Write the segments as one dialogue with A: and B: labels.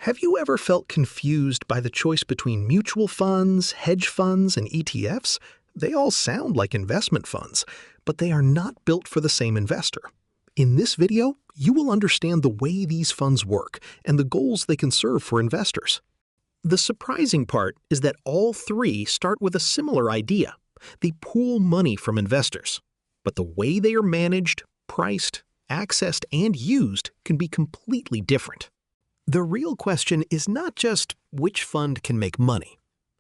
A: Have you ever felt confused by the choice between mutual funds, hedge funds, and ETFs? They all sound like investment funds, but they are not built for the same investor. In this video, you will understand the way these funds work and the goals they can serve for investors. The surprising part is that all three start with a similar idea. They pool money from investors. But the way they are managed, priced, accessed, and used can be completely different. The real question is not just which fund can make money.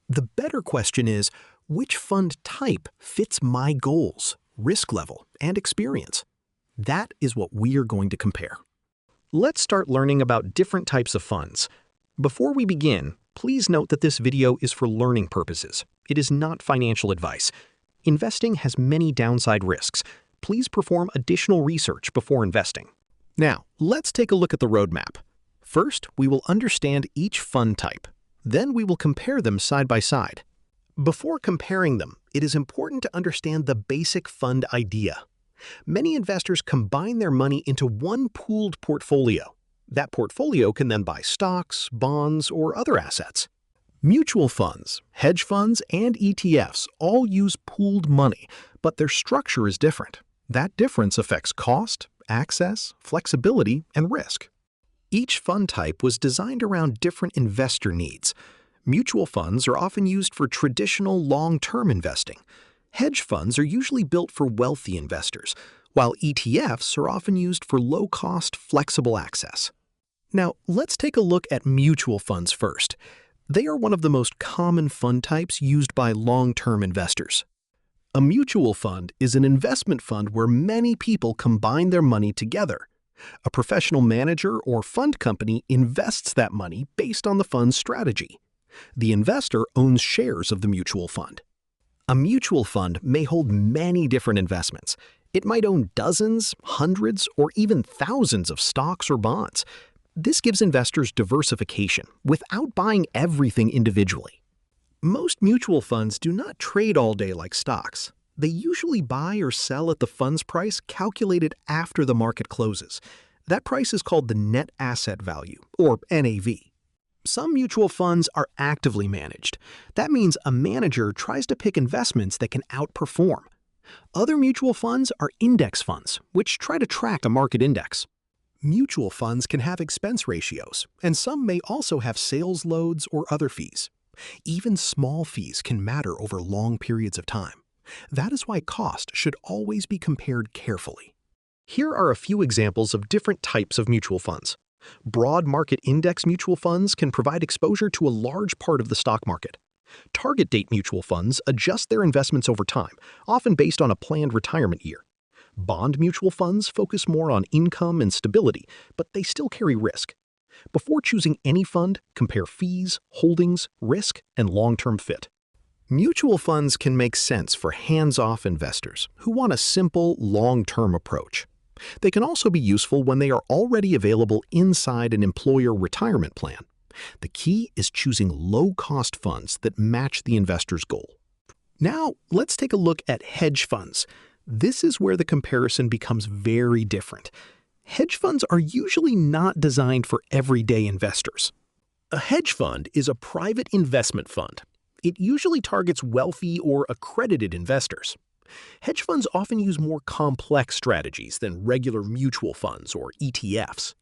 A: The better question is which fund type fits my goals, risk level, and experience. That is what we are going to compare. Let's start learning about different types of funds. Before we begin, please note that this video is for learning purposes. It is not financial advice. Investing has many downside risks. Please perform additional research before investing. Now, let's take a look at the roadmap. First, we will understand each fund type. Then we will compare them side by side. Before comparing them, it is important to understand the basic fund idea. Many investors combine their money into one pooled portfolio. That portfolio can then buy stocks, bonds, or other assets. Mutual funds, hedge funds, and ETFs all use pooled money, but their structure is different. That difference affects cost, access, flexibility, and risk. Each fund type was designed around different investor needs. Mutual funds are often used for traditional long-term investing. Hedge funds are usually built for wealthy investors, while ETFs are often used for low-cost, flexible access. Now, let's take a look at mutual funds first. They are one of the most common fund types used by long-term investors. A mutual fund is an investment fund where many people combine their money together. A professional manager or fund company invests that money based on the fund's strategy. The investor owns shares of the mutual fund. A mutual fund may hold many different investments. It might own dozens, hundreds, or even thousands of stocks or bonds. This gives investors diversification without buying everything individually. Most mutual funds do not trade all day like stocks. They usually buy or sell at the fund's price calculated after the market closes. That price is called the net asset value, or NAV. Some mutual funds are actively managed. That means a manager tries to pick investments that can outperform. Other mutual funds are index funds, which try to track a market index. Mutual funds can have expense ratios, and some may also have sales loads or other fees. Even small fees can matter over long periods of time. That is why cost should always be compared carefully. Here are a few examples of different types of mutual funds. Broad market index mutual funds can provide exposure to a large part of the stock market. Target date mutual funds adjust their investments over time, often based on a planned retirement year. Bond mutual funds focus more on income and stability, but they still carry risk. Before choosing any fund, compare fees, holdings, risk, and long-term fit. Mutual funds can make sense for hands-off investors who want a simple, long-term approach. They can also be useful when they are already available inside an employer retirement plan. The key is choosing low-cost funds that match the investor's goal. Now, let's take a look at hedge funds. This is where the comparison becomes very different. Hedge funds are usually not designed for everyday investors. A hedge fund is a private investment fund. It usually targets wealthy or accredited investors. Hedge funds often use more complex strategies than regular mutual funds or ETFs.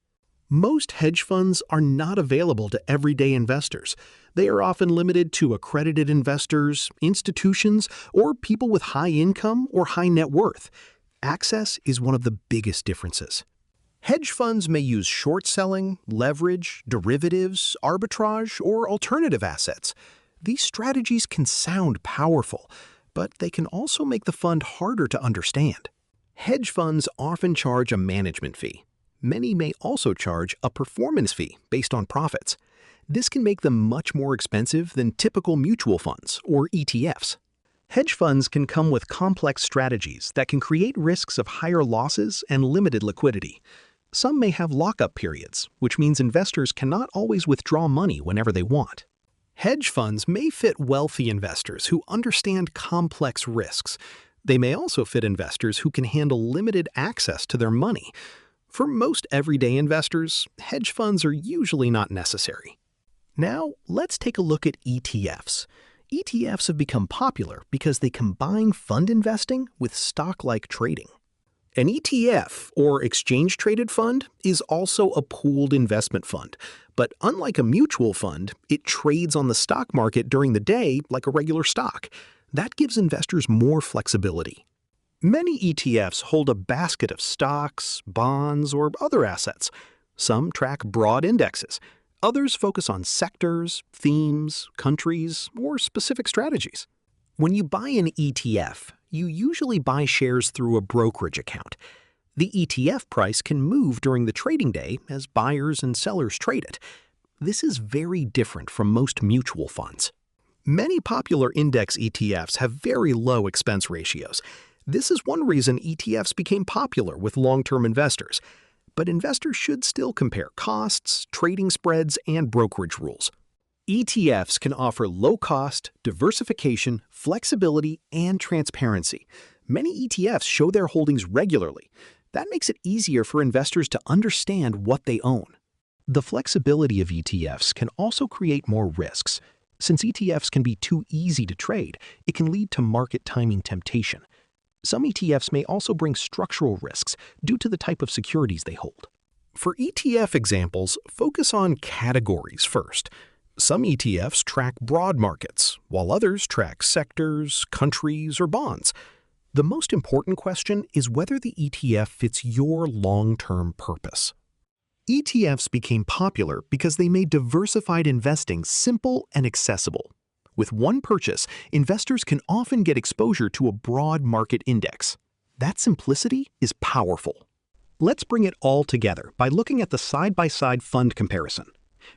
A: Most hedge funds are not available to everyday investors. They are often limited to accredited investors, institutions, or people with high income or high net worth. Access is one of the biggest differences. Hedge funds may use short selling, leverage, derivatives, arbitrage, or alternative assets. These strategies can sound powerful, but they can also make the fund harder to understand. Hedge funds often charge a management fee. Many may also charge a performance fee based on profits. This can make them much more expensive than typical mutual funds or ETFs. Hedge funds can come with complex strategies that can create risks of higher losses and limited liquidity. Some may have lockup periods, which means investors cannot always withdraw money whenever they want. Hedge funds may fit wealthy investors who understand complex risks. They may also fit investors who can handle limited access to their money. For most everyday investors, hedge funds are usually not necessary. Now, let's take a look at ETFs. ETFs have become popular because they combine fund investing with stock-like trading. An ETF, or exchange-traded fund, is also a pooled investment fund, but unlike a mutual fund, it trades on the stock market during the day like a regular stock. That gives investors more flexibility. Many ETFs hold a basket of stocks, bonds, or other assets. Some track broad indexes. Others focus on sectors, themes, countries, or specific strategies. When you buy an ETF, you usually buy shares through a brokerage account. The ETF price can move during the trading day as buyers and sellers trade it. This is very different from most mutual funds. Many popular index ETFs have very low expense ratios. This is one reason ETFs became popular with long-term investors. But investors should still compare costs, trading spreads, and brokerage rules. ETFs can offer low-cost, diversification, flexibility, and transparency. Many ETFs show their holdings regularly. That makes it easier for investors to understand what they own. The flexibility of ETFs can also create more risks. Since ETFs can be too easy to trade, it can lead to market timing temptation. Some ETFs may also bring structural risks due to the type of securities they hold. For ETF examples, focus on categories first. Some ETFs track broad markets, while others track sectors, countries, or bonds. The most important question is whether the ETF fits your long-term purpose. ETFs became popular because they made diversified investing simple and accessible. With one purchase, investors can often get exposure to a broad market index. That simplicity is powerful. Let's bring it all together by looking at the side-by-side fund comparison.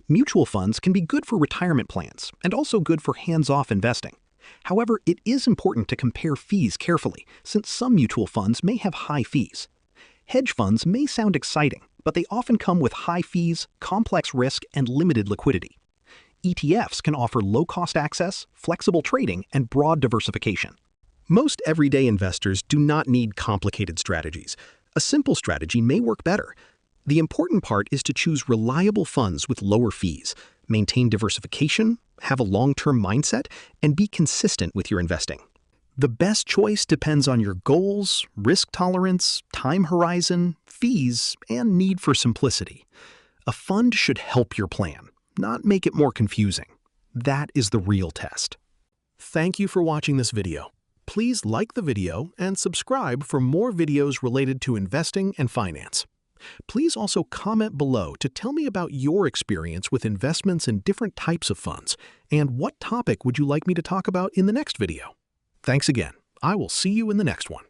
A: Mutual funds can be good for retirement plans and also good for hands-off investing. However, it is important to compare fees carefully, since some mutual funds may have high fees. Hedge funds may sound exciting, but they often come with high fees, complex risk, and limited liquidity. ETFs can offer low-cost access, flexible trading, and broad diversification. Most everyday investors do not need complicated strategies. A simple strategy may work better. The important part is to choose reliable funds with lower fees, maintain diversification, have a long-term mindset, and be consistent with your investing. The best choice depends on your goals, risk tolerance, time horizon, fees, and need for simplicity. A fund should help your plan, not make it more confusing. That is the real test. Thank you for watching this video. Please like the video and subscribe for more videos related to investing and finance. Please also comment below to tell me about your experience with investments in different types of funds and what topic would you like me to talk about in the next video. Thanks again. I will see you in the next one.